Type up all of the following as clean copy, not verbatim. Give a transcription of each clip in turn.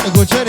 Escuché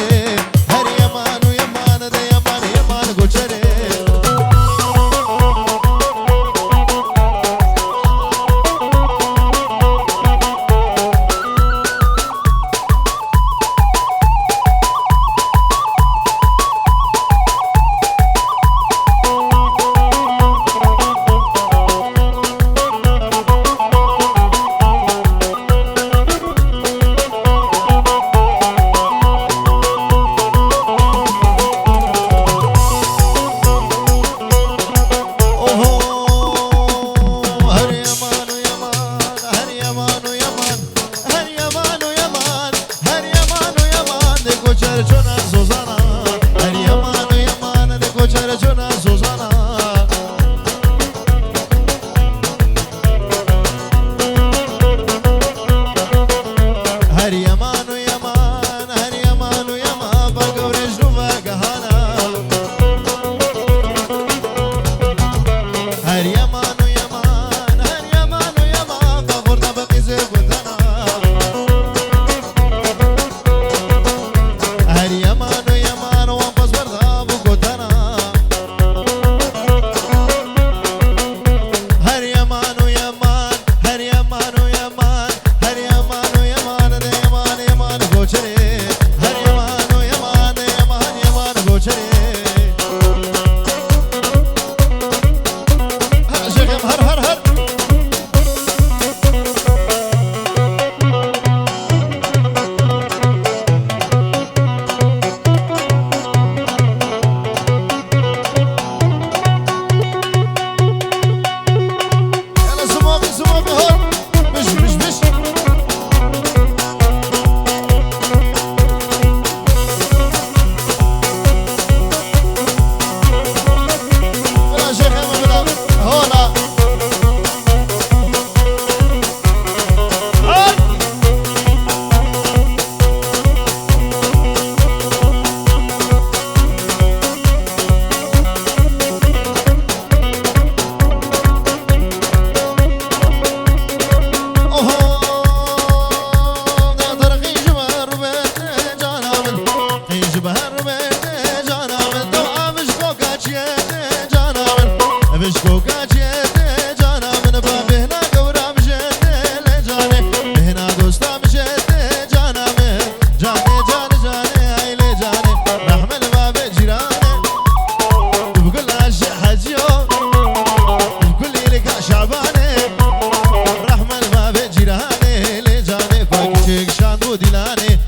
دلاني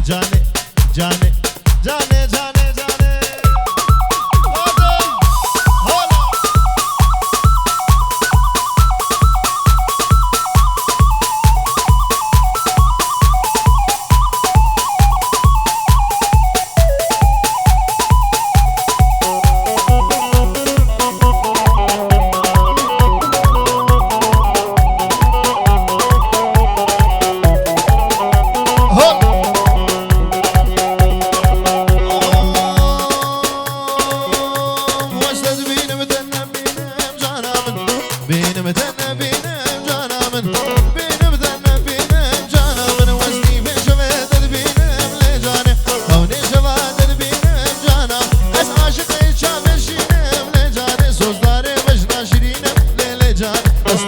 جاني جاني جاني جاني جاني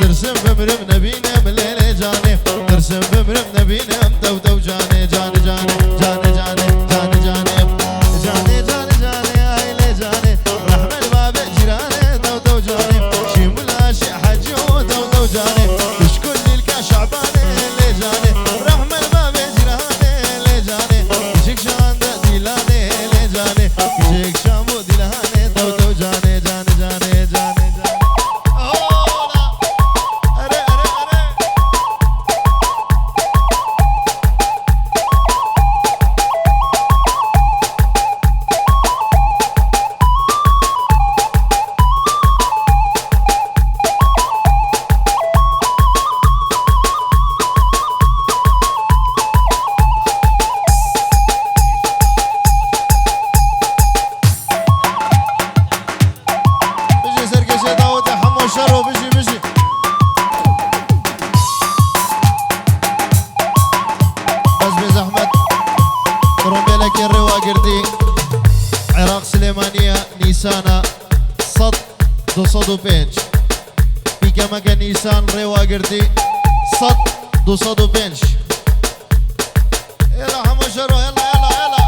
ترسم بمرم نبينم ليلي جاني ترسم بمرم نبينم دو دو جاني جاني جاني جاني جاني جاني جاني جاني جاني جاني هايلي جاني رحمن باب جيراني دو دو جاني شيملا شي حجي دو دو جاني تشكل للكا شعباني لي جاني رحمن باب جيراني لي جاني يجيك شان ديلاني لي جاني يجيك شامو ديلاني دو دو جاني جاني جاني جاني شرو بيجي بيجي بس بزحمة ترومبيلك الروا قردي عراق سليمانية نيسانا صد دو صدو بينج بيكا مكا نيسان روا قردي صد دو صدو بينج يلا حمو شرو يلا يلا يلا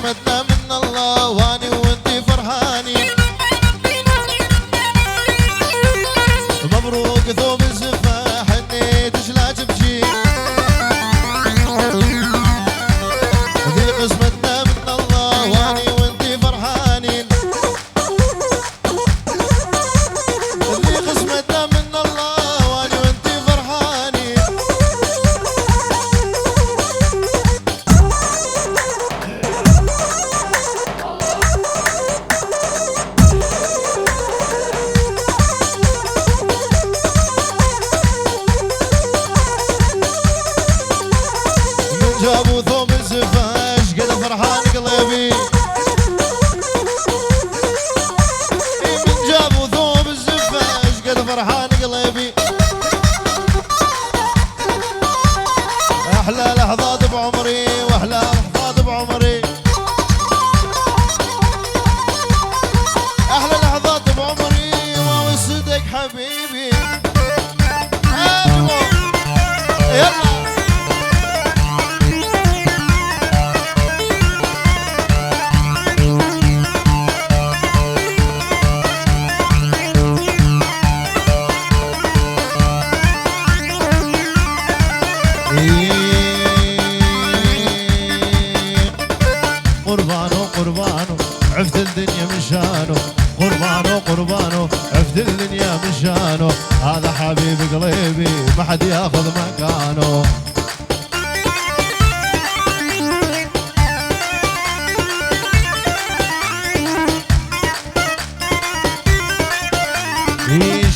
قسمتنا من الله واني وانتي فرحانين. مبروك ثوب الزفة حنيت شلا تبجي. ذي قسمتنا من الله واني وانتي فرحانين. ذي قسمتنا من الله واني وانتي فرحانين. جابوا ثوب الزفاش قد فرحان قلبي. من جابوا ثوب الزفاش قد فرحان قلبي. احلى لحظات بعمري واحلى لحظات بعمري. احلى لحظات بعمري ووسدك حبيبي. يلا قربانو قربانو عفت الدنيا من شانو. قربانو قربانو عفت الدنيا من شانو. هذا حبيب قلبي ما حد ياخذ مكانه.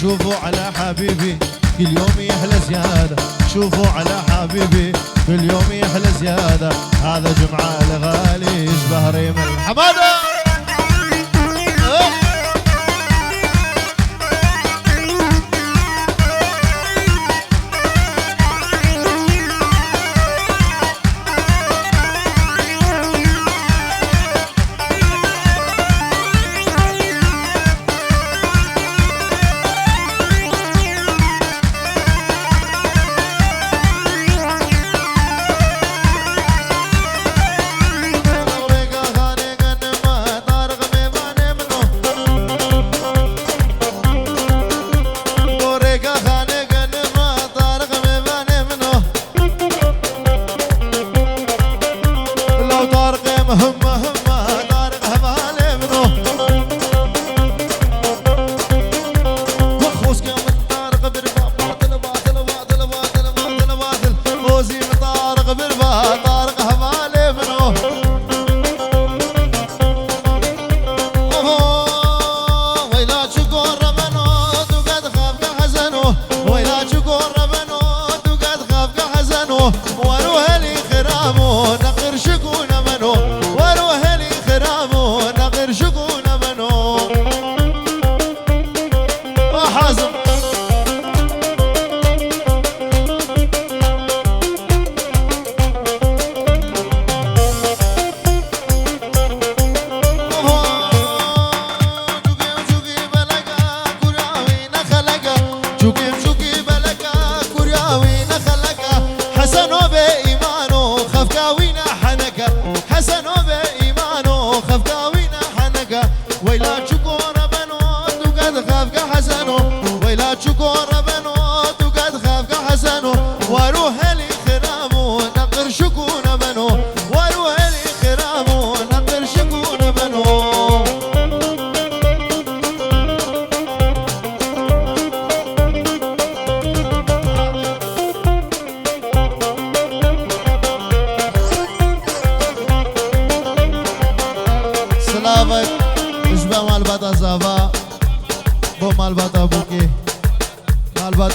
شوفوا على حبيبي كل يوم يحلى زيادة. شوفوا على حبيبي كل يوم يحلى زيادة. هذا جمعة الغالي يشبه ريم الحمادة.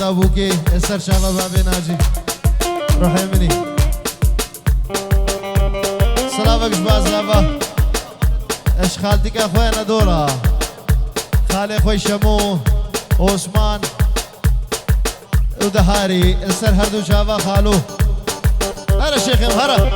ابوكي السر شباب ابي ناجي روحي مني سلامك شباز لابا اش خالتك اخويا ندورة خالي اخوي شمو عثمان ودهاري السر هردو شابا خالو هرا شيخ هرا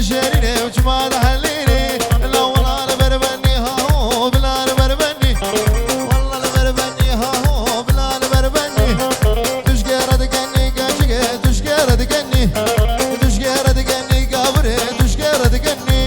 شيريني وجما تحليني لا والله البربني هاهو بلا البربني والله البربني هاهو بلا البربني تشكيرة تكني كاشكي تشكيرة تكني تشكيرة تكني كابري تشكيرة تكني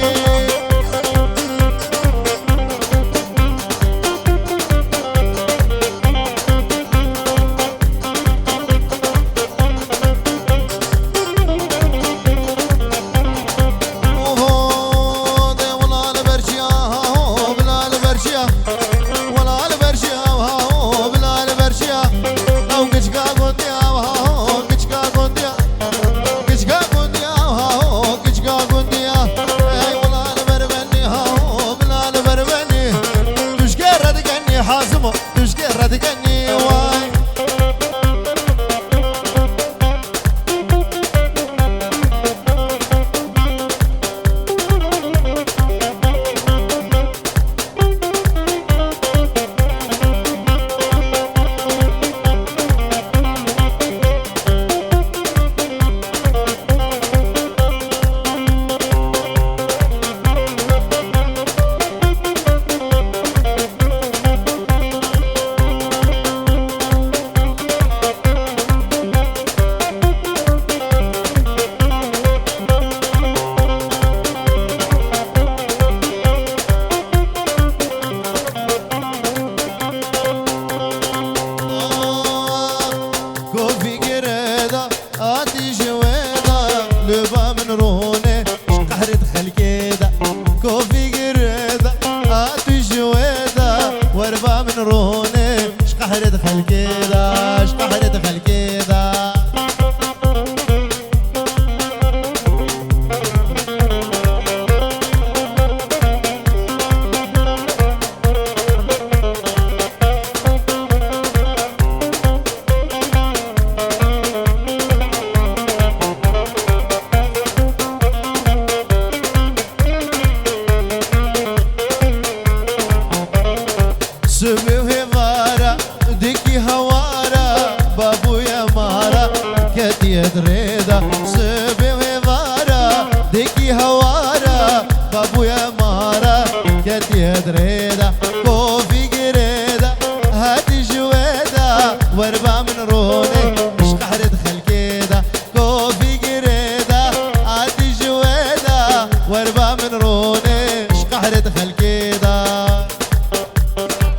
دريدا سبي وفارا ديكي هوارا بابو يا مارا كتي دريدا كوفي قريدا هاتي جويدا وربا من روني مش قحرت خلقيدا كوفي قريدا هاتي جويدا وربا من روني مش قحرت خلقيدا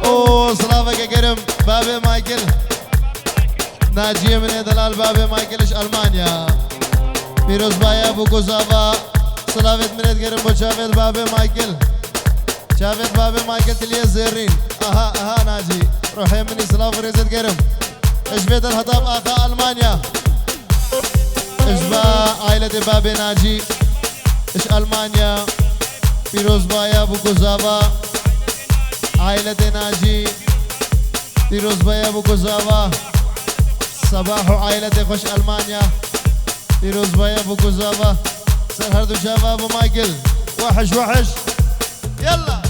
او صلافك يا كريم بابي مايكل ناجية من دلال بابي مايكلش ألمانيا فيروز بايا بوكو زافا صلافت من تقرم بو شافت بابي مايكل شافت بابي مايكل تلية زيرين اها ناجي روحي مني صلاف وريزت قرم اشبيت الهطاب اخا ألمانيا اشبا عائلة بابي ناجي اش ألمانيا فيروز بايا بوكو زافا عائلة ناجي فيروز بايا بوكو زافا صباح عائلة خوش ألمانيا فيروز بايا ابو كوزافا سرهردو شافا ابو مايكل وحش يلا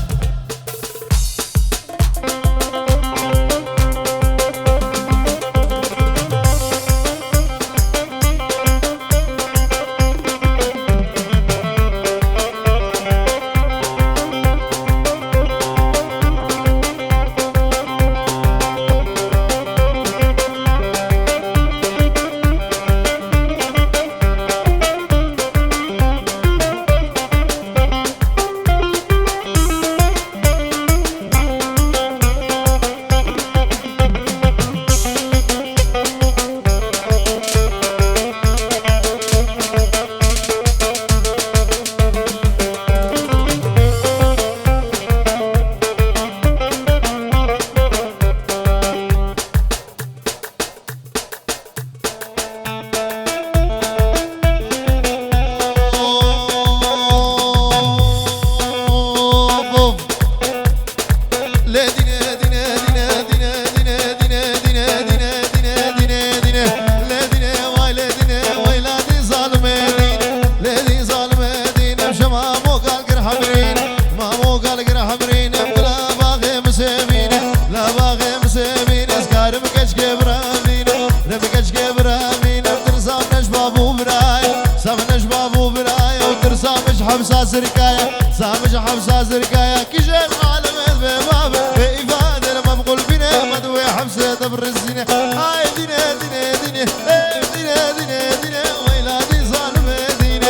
حبسة زرقايا سامج حبسة زرقايا كجيل عالم الباب إفادة لما بقول بنا مدوي حبسة دبر الزينة هاي دينا دينا دينا دينا دينا دينا ويلادي ظالم دينا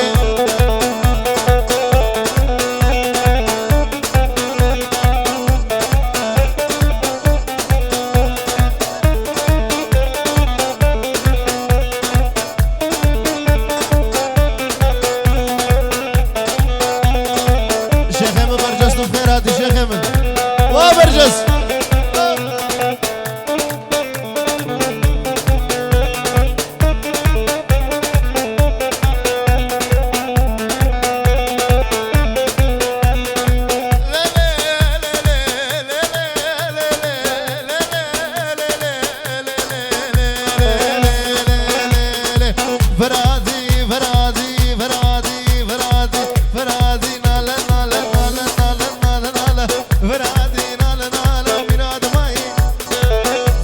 وبرجس فرادي فرادي فرادي فرادي فرادي نالا نالا نالا نالا نالا فرادي نالا نالا ميراد ماي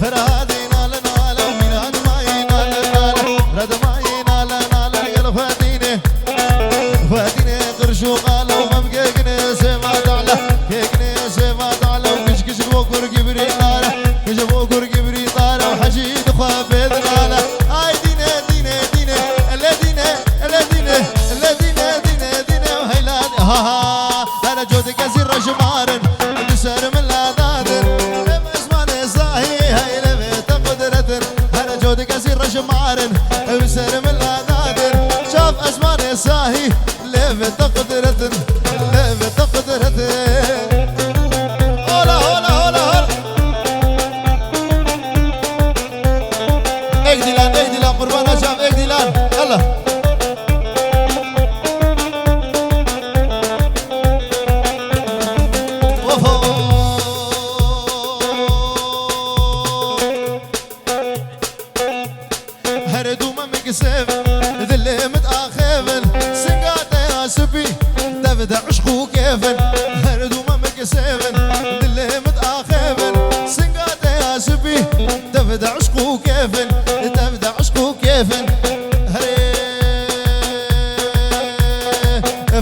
فرادي نالا نالا ميراد ماي نالا نالا رد ماي نالا نالا يا فاديني فاديني قرشو قالوا ممكن سمعت على كيكني سمعت على وكش كش بوكر كبري نالا كش بوكر كبري طالع وحشيد خافيد نالا اي دينا دينا دينا الذين ها انا جودي كثير رجمارن بسر من العدادن لما اسمعني صاحي هاي لبيت قدرتن انا جودي كثير رجمارن بسر من العدادن شاف اسمعني صاحي لبيت قدرتن لبيت قدرتن هولا هولا هولا هولا اقدلان قربان شاف اقدلان يلا ذلي متأخفن سنقاطي يا سبي تبدأ عشقو كيفن هردو ما مكسفن ذلي متأخفن سنقاطي يا سبي تبدأ عشقو كيفن تبدأ عشقو كيفن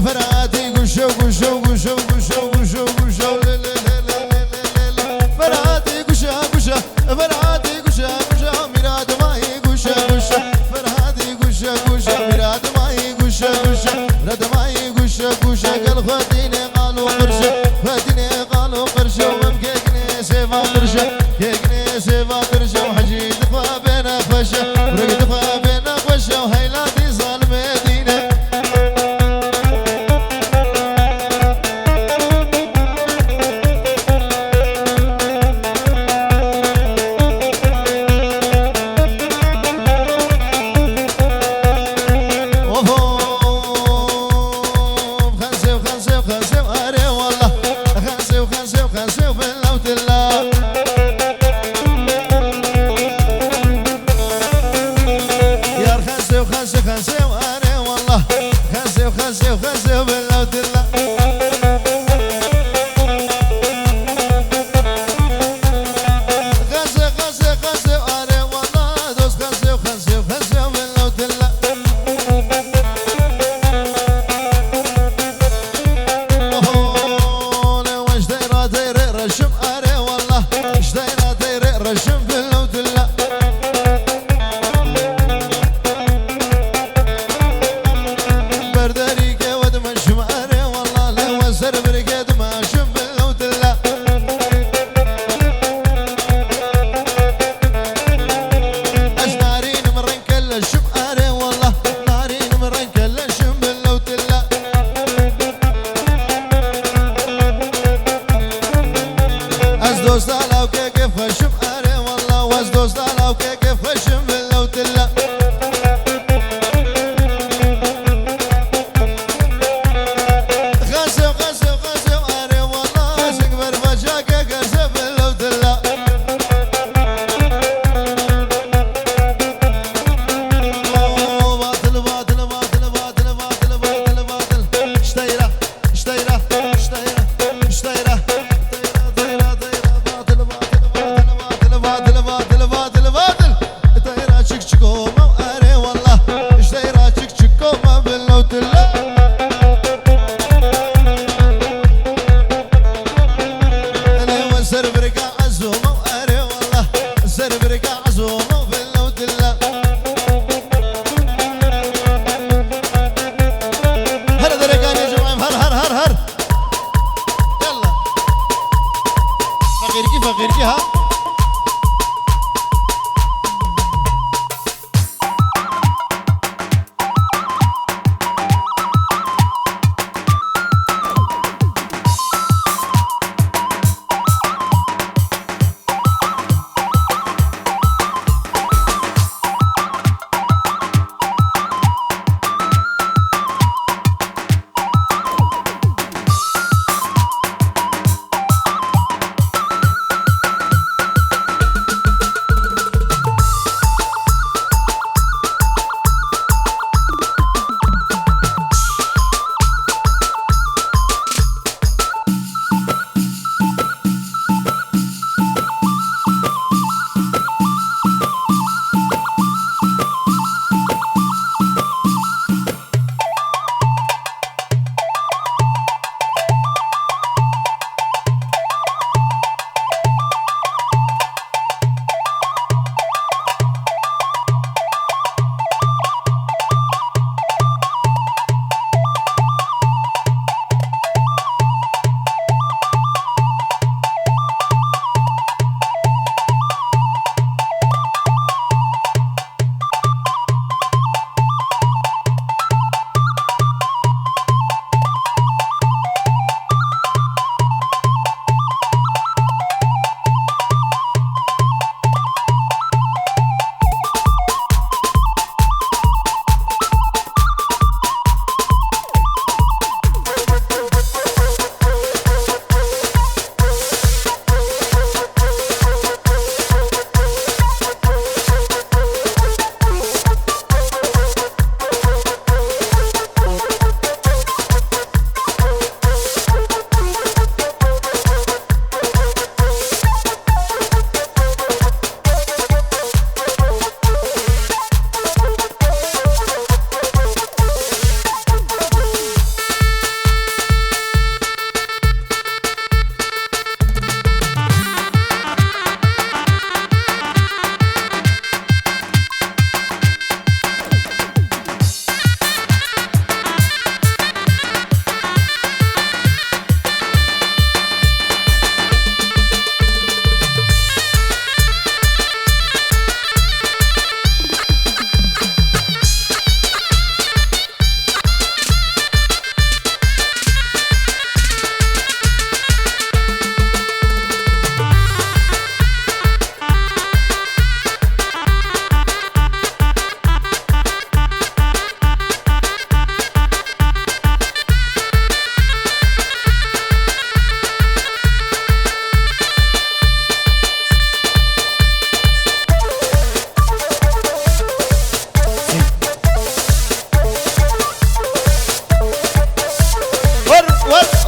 فراتي قشو قشو قشو قشو قشو قشو فراتي قشا قشا فراتي قشا قشا ميراد ماي قشا قشا ميراد ماي قشا قشا رد ماي قشا قشا قال خديني قالوا قرشة خديني قالوا قرشة ومكيكني سيفا قرشة كيكني سيفا قرشة وحجي دفا بينا فشة ورق دفا بينا فشة وهيلاتي ظالم مدينة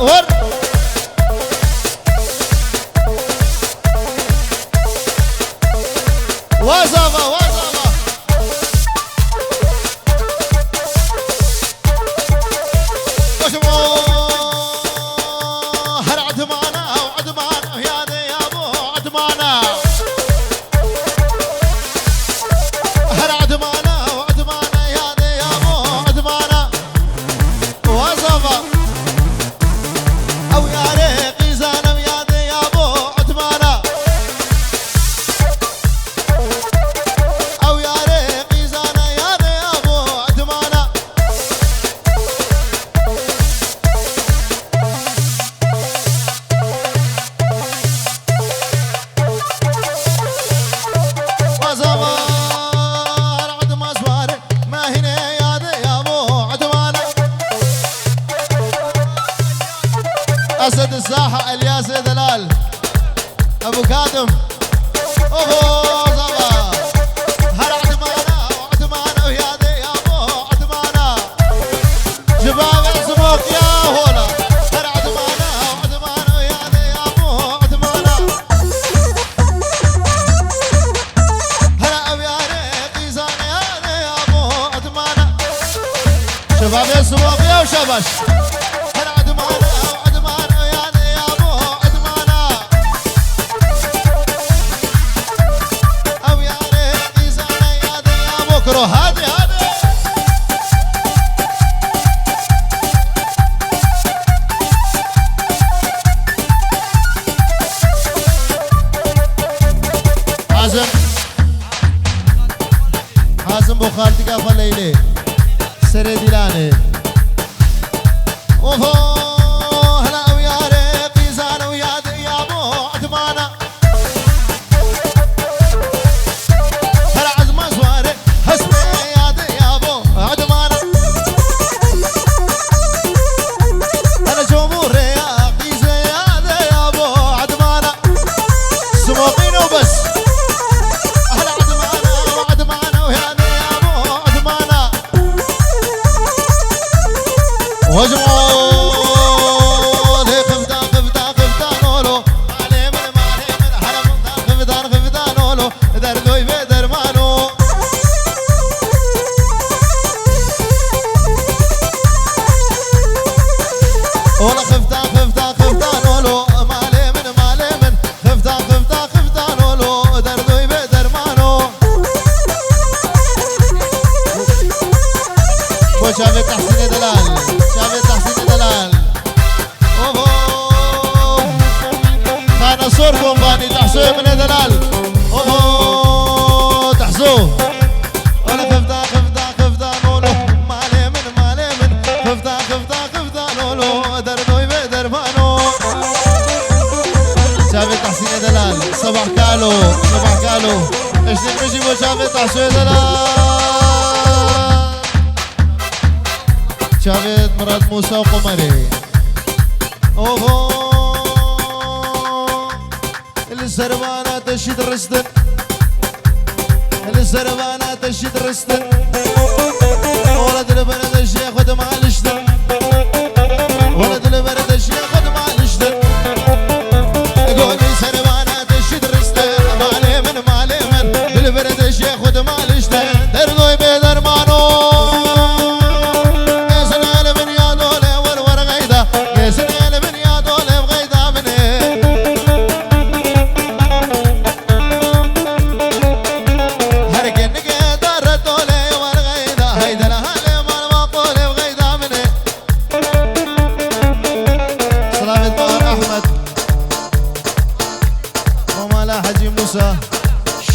ور وزبا وزبا وشمو هر عدمانا وعدمانا يا دي يا ابو عدمانا هر عدمانا وعدمانا يا دي يا ابو عدمانا وزبا او يا ريقي زانم يا دي يا ابو عدمانا او يا ريقي زانا يا دي يا ابو عدمانا وزبا عد ما زواري ما هنا يا دي يا ابو عدمانا اسد الساحه الياس دلال ابو كادم اوه زبا هر عدمانا وعدمانا ويا دي يا ابو عدمانا شباب اسموك يا هولا هر عدمانا وعدمانا ويا دي يا ابو عدمانا هلا ابو يا ريقي زانا يا دي يا ابو عدمانا شباب اسموك يا وشبش هر عدمانا وعدمانا ويا دي يا ابو عدمانا او يا ريقي زانا يا دي يا ابو كرو هادي هادي حازم بو خالتي قافا ليلي سري ديلاني اوهو هلا ويا ريقي زانا ويا دي يا ابو عدمانا هلا عزمة زواري حسبي يا دي يا ابو عدمانا هلا جمهور رياقي زي يا دي يا ابو عدمانا سموقين وبس هلا عدمانا وعدمانا ويا دي يا ابو عدمانا وجمعوا لي خفتا خفتا خفتا نولو علي من حرم خفتان خفتا نولو دردوي في درمانو ولا خفتا خفتا خفتا نولو مالي من خفتا خفتا خفتا نولو دردوي في درمانو وشافي تحسين دلال شافي تحسين دلال اوهو خانا صور كومباني تحسو من دلال اوهو تحسو ولا خفتا خفتا خفتا نولو مالي من خفتا خفتا خفتا نولو دردوي بدربانو شافي تحسين دلال صباح كالو صباح كالو اشتك نجيبو شافي تحسو دلال شافيت مراد موسى وقمري اوهو السربانة تشيد رستن السربانة تشيد رستن ولد البلد الشيخ خد مع الشتن ولد البلد الشيخ خد مع الشتن يقول لي سربانة تشيد رستن مالي من بالبلد الشيخ خد مع الشتن دردوي بدرمانو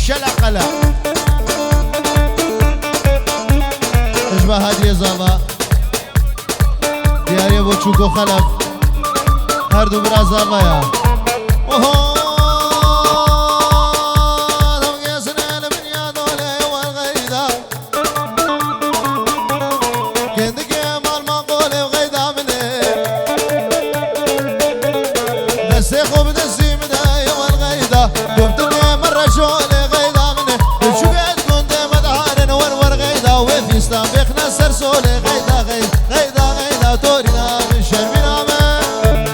شلقلة اشبه هادي زابا دياري ابو تشوكو خلف هردو برا زابا يا اوهو سر سولي غيدا غيدا غيدا غيدا تورينا من شرمنا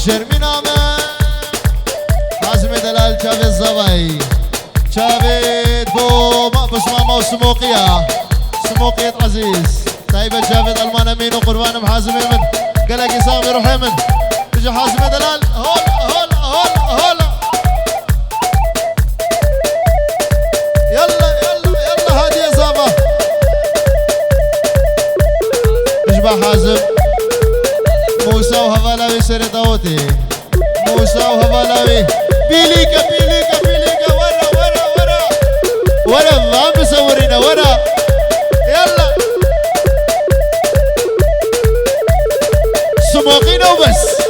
شرمين آمن حازم دلال شافي الزواي شافي بو بس ماما وسموقية سموقية عزيز طيبة شافي المان امين وقربان محازم من قلق يسامي روحي من تجي حازم دلال هولا هولا هولا هولا يلا يلا يلا هادي يا زابا اشبع حازم موسى وهفالاوي سري داوتي موسى وهفالاوي بيليكا بيليكا بيليكا ورا ورا ورا ورا ما مصورينا ورا يلا سموقينا وبس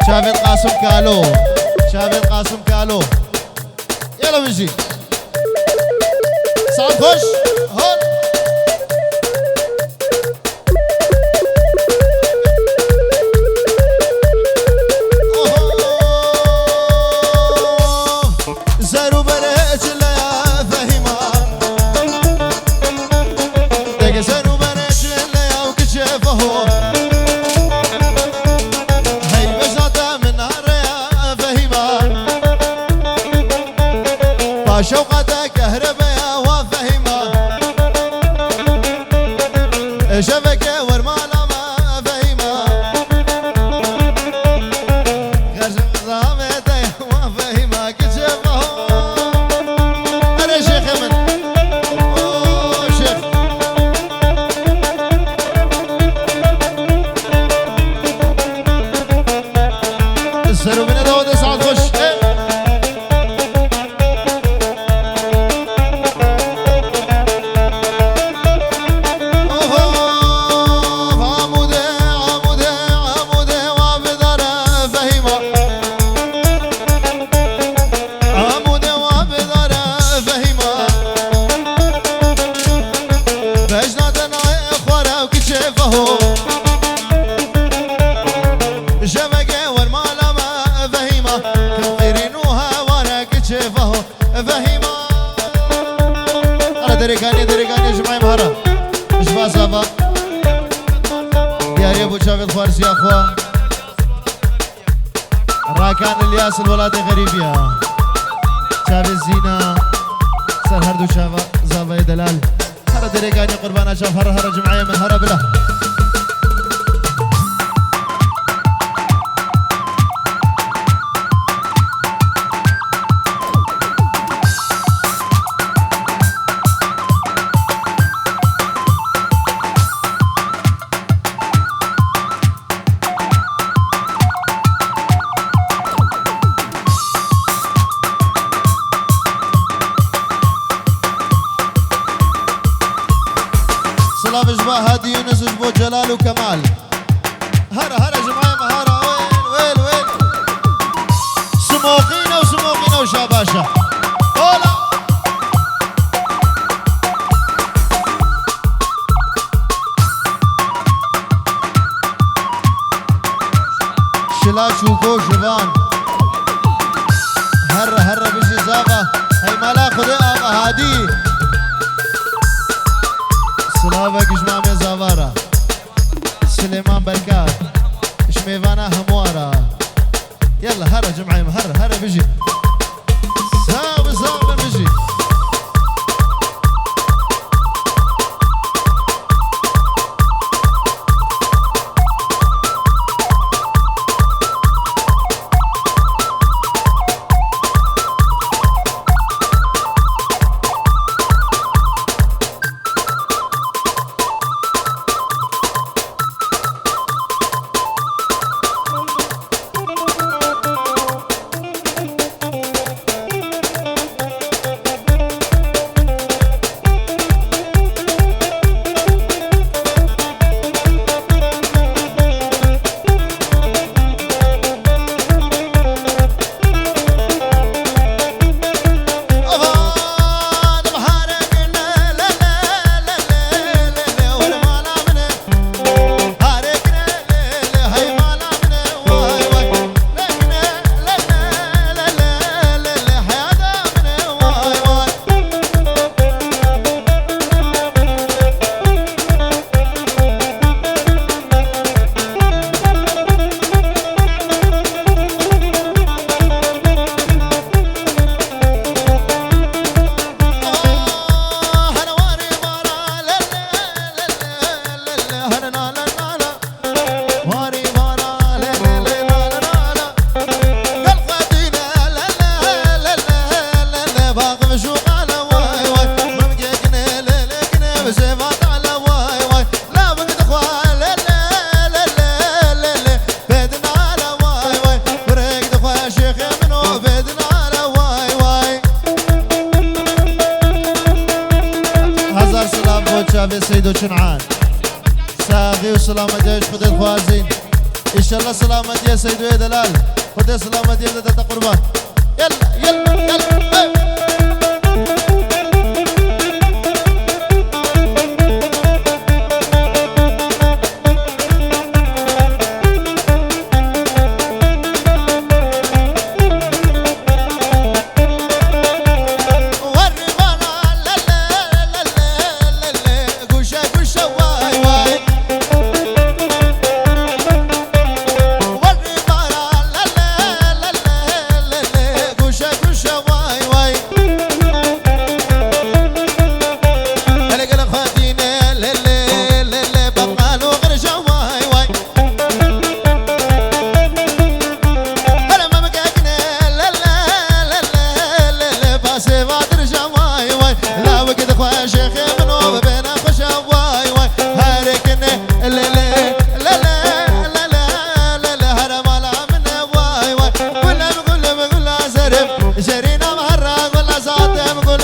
شافت قاسم كالو شافت قاسم كالو يلا بنجي صعب خش هون زارو بريت ليا فهيمة دق زارو بريت ليا وكشفه هي بجاتا من نهار يا فهيمة باشوقتك كهرباء شبكة ورمالة ما فهيمة غرش مزامتي ما فهيمة كتشفه أنا شيخ من أوه شيخ السرو من داود سعد خش دريقاني جمعي مهرة مش باسافا يا ريبو شافي الفارسي يا اخوة راكان الياس الولاد غريبية شافي الزينة سر هردو شافا زافا دلال هرا دريقاني قربانا شاف هرا هرا جمعي من هرا بلا هادي يونس وجبو جلال وكمال هرا هرا جمعي مهارة وين وين وين سموقينا وسموقينا وشاباشا هولا شلا شوكو شبان هرا هرا بشي زابا هي مالا خذي آبا هادي سلافك جمامي زافارا سليمان بركات شميفانا هموارا يلا هرا جمعي هرا هرا بيجي ساوي ساوي بيجي باقي مشوق على واي واي ممجيكني ليلكني بسيفات على واي واي لا بقد اخوان لا لا لا لا لا لا بيدنا على واي واي بريق دخوان شيخ منو بيدنا على واي واي هزار سلام بود شافي سيدو شنعان ساقي وسلامة يا خذ الخوازين ان شاء الله سلامة يا سيدو يا دلال خذ سلامة يا بدأت قربان يلا يلا يلا جرينا مهرق ولا زاتم قول